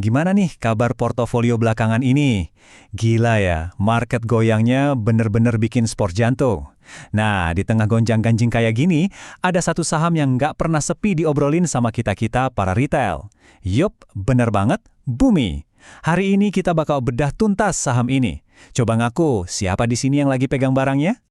Gimana nih kabar portofolio belakangan ini? Gila ya, market goyangnya bener-bener bikin sport jantung. Nah, di tengah gonjang-ganjing kayak gini, ada satu saham yang nggak pernah sepi diobrolin sama kita-kita para retail. Yup, bener banget, Bumi. Hari ini kita bakal bedah tuntas saham ini. Coba ngaku, siapa di sini yang lagi pegang barangnya?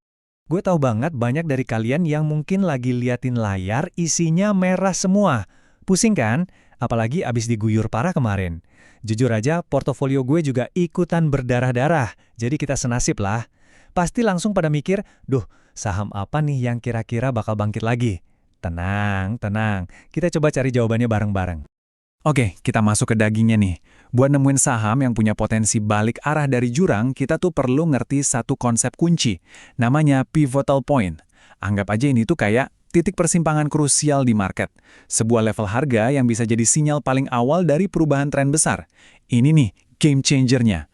Gue tahu banget banyak dari kalian yang mungkin lagi liatin layar isinya merah semua. Pusing kan? Apalagi abis diguyur parah kemarin. Jujur aja, portofolio gue juga ikutan berdarah-darah. Jadi kita senasib lah. Pasti langsung pada mikir, duh, saham apa nih yang kira-kira bakal bangkit lagi? Tenang, tenang. Kita coba cari jawabannya bareng-bareng. Oke, kita masuk ke dagingnya nih. Buat nemuin saham yang punya potensi balik arah dari jurang, kita tuh perlu ngerti satu konsep kunci. Namanya pivotal point. Anggap aja ini tuh kayak titik persimpangan krusial di market. Sebuah level harga yang bisa jadi sinyal paling awal dari perubahan tren besar. Ini nih, game changer-nya.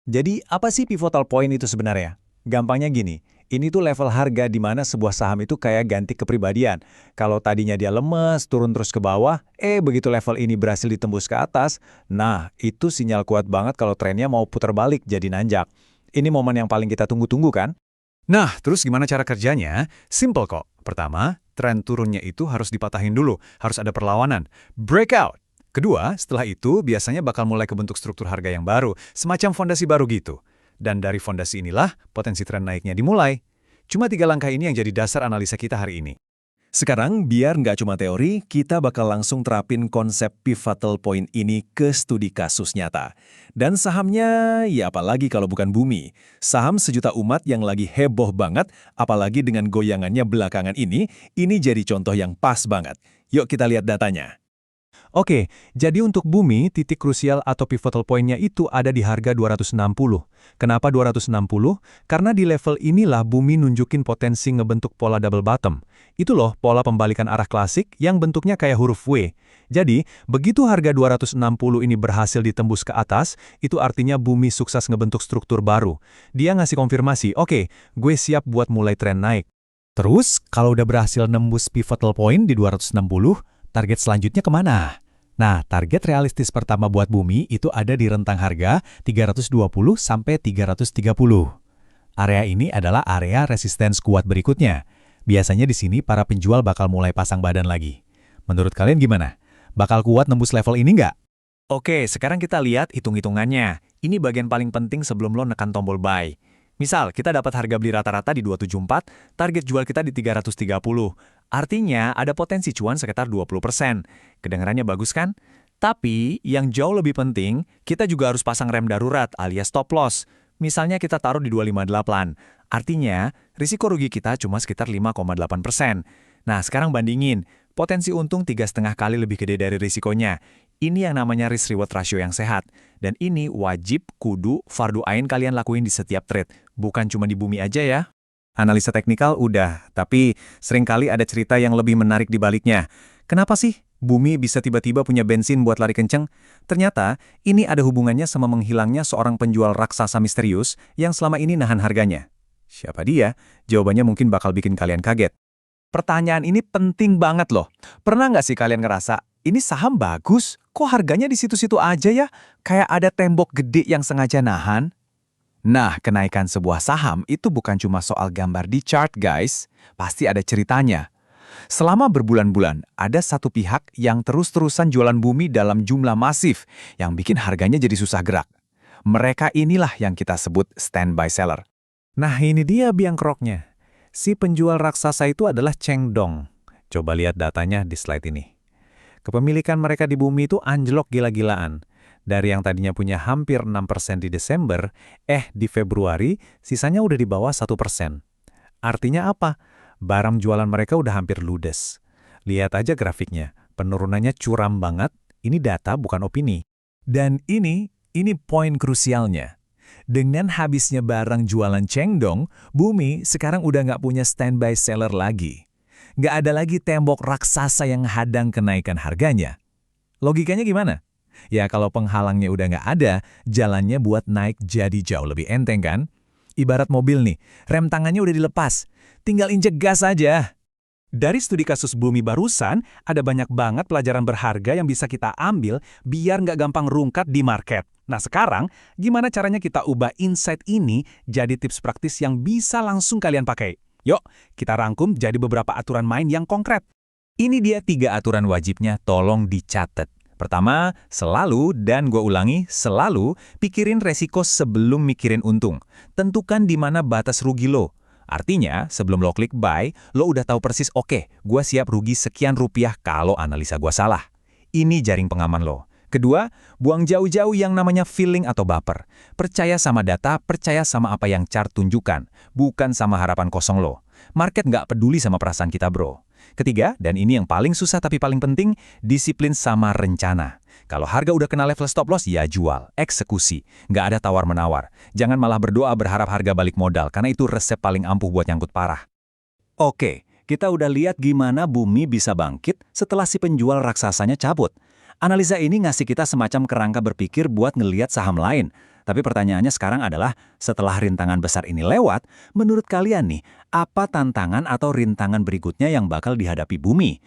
Jadi apa sih pivotal point itu sebenarnya? Gampangnya gini, ini tuh level harga di mana sebuah saham itu kayak ganti kepribadian. Kalau tadinya dia lemes, turun terus ke bawah, begitu level ini berhasil ditembus ke atas, nah itu sinyal kuat banget kalau trennya mau putar balik jadi nanjak. Ini momen yang paling kita tunggu-tunggu kan? Nah, terus gimana cara kerjanya? Simple kok. Pertama, tren turunnya itu harus dipatahin dulu, harus ada perlawanan. Breakout. Kedua, setelah itu biasanya bakal mulai kebentuk struktur harga yang baru, semacam fondasi baru gitu. Dan dari fondasi inilah, potensi tren naiknya dimulai. Cuma 3 langkah ini yang jadi dasar analisa kita hari ini. Sekarang, biar nggak cuma teori, kita bakal langsung terapin konsep pivotal point ini ke studi kasus nyata. Dan sahamnya, ya apalagi kalau bukan Bumi. Saham sejuta umat yang lagi heboh banget, apalagi dengan goyangannya belakangan ini jadi contoh yang pas banget. Yuk kita lihat datanya. Oke, jadi untuk Bumi, titik krusial atau pivotal point-nya itu ada di harga 260. Kenapa 260? Karena di level inilah Bumi nunjukin potensi ngebentuk pola double bottom. Itu loh pola pembalikan arah klasik yang bentuknya kayak huruf W. Jadi, begitu harga 260 ini berhasil ditembus ke atas, itu artinya Bumi sukses ngebentuk struktur baru. Dia ngasih konfirmasi, oke, gue siap buat mulai tren naik. Terus, kalau udah berhasil nembus pivotal point di 260, target selanjutnya kemana? Nah, target realistis pertama buat Bumi itu ada di rentang harga 320 sampai 330. Area ini adalah area resistance kuat berikutnya. Biasanya di sini para penjual bakal mulai pasang badan lagi. Menurut kalian gimana? Bakal kuat nembus level ini nggak? Oke, sekarang kita lihat hitung-hitungannya. Ini bagian paling penting sebelum lo nekan tombol buy. Misal, kita dapat harga beli rata-rata di 274, target jual kita di 330. Artinya, ada potensi cuan sekitar 20%. Kedengarannya bagus kan? Tapi, yang jauh lebih penting, kita juga harus pasang rem darurat alias stop loss. Misalnya kita taruh di 258. Artinya, risiko rugi kita cuma sekitar 5,8%. Nah, sekarang bandingin. Potensi untung 3,5 kali lebih gede dari risikonya. Ini yang namanya risk-reward ratio yang sehat. Dan ini wajib, kudu, fardu ain kalian lakuin di setiap trade. Bukan cuma di Bumi aja ya. Analisa teknikal udah, tapi seringkali ada cerita yang lebih menarik di baliknya. Kenapa sih Bumi bisa tiba-tiba punya bensin buat lari kenceng? Ternyata, ini ada hubungannya sama menghilangnya seorang penjual raksasa misterius yang selama ini nahan harganya. Siapa dia? Jawabannya mungkin bakal bikin kalian kaget. Pertanyaan ini penting banget loh. Pernah nggak sih kalian ngerasa, ini saham bagus, kok harganya di situ-situ aja ya? Kayak ada tembok gede yang sengaja nahan? Nah, kenaikan sebuah saham itu bukan cuma soal gambar di chart, guys. Pasti ada ceritanya. Selama berbulan-bulan, ada satu pihak yang terus-terusan jualan Bumi dalam jumlah masif, yang bikin harganya jadi susah gerak. Mereka inilah yang kita sebut standby seller. Nah, ini dia biang keroknya. Si penjual raksasa itu adalah Cheng Dong. Coba lihat datanya di slide ini. Kepemilikan mereka di Bumi itu anjlok gila-gilaan. Dari yang tadinya punya hampir 6% di Desember, di Februari, sisanya udah di bawah 1%. Artinya apa? Barang jualan mereka udah hampir ludes. Lihat aja grafiknya, penurunannya curam banget, ini data bukan opini. Dan ini poin krusialnya. Dengan habisnya barang jualan Cheng Dong, Bumi sekarang udah nggak punya standby seller lagi. Nggak ada lagi tembok raksasa yang hadang kenaikan harganya. Logikanya gimana? Ya kalau penghalangnya udah nggak ada, jalannya buat naik jadi jauh lebih enteng kan? Ibarat mobil nih, rem tangannya udah dilepas, tinggal injek gas aja. Dari studi kasus Bumi barusan, ada banyak banget pelajaran berharga yang bisa kita ambil biar nggak gampang rungkat di market. Nah sekarang, gimana caranya kita ubah insight ini jadi tips praktis yang bisa langsung kalian pakai? Yuk, kita rangkum jadi beberapa aturan main yang konkret. Ini dia 3 aturan wajibnya, tolong dicatat. Pertama, selalu, dan gue ulangi, selalu pikirin resiko sebelum mikirin untung. Tentukan di mana batas rugi lo. Artinya, sebelum lo klik buy, lo udah tahu persis, oke, gue siap rugi sekian rupiah kalau analisa gue salah. Ini jaring pengaman lo. Kedua, buang jauh-jauh yang namanya feeling atau baper. Percaya sama data, percaya sama apa yang chart tunjukkan, bukan sama harapan kosong lo. Market nggak peduli sama perasaan kita, bro. Ketiga, dan ini yang paling susah tapi paling penting, disiplin sama rencana. Kalau harga udah kena level stop loss, ya jual, eksekusi. Nggak ada tawar-menawar. Jangan malah berdoa berharap harga balik modal, karena itu resep paling ampuh buat nyangkut parah. Oke, kita udah lihat gimana Bumi bisa bangkit setelah si penjual raksasanya cabut. Analisa ini ngasih kita semacam kerangka berpikir buat ngeliat saham lain. Tapi pertanyaannya sekarang adalah, setelah rintangan besar ini lewat, menurut kalian nih, apa tantangan atau rintangan berikutnya yang bakal dihadapi Bumi?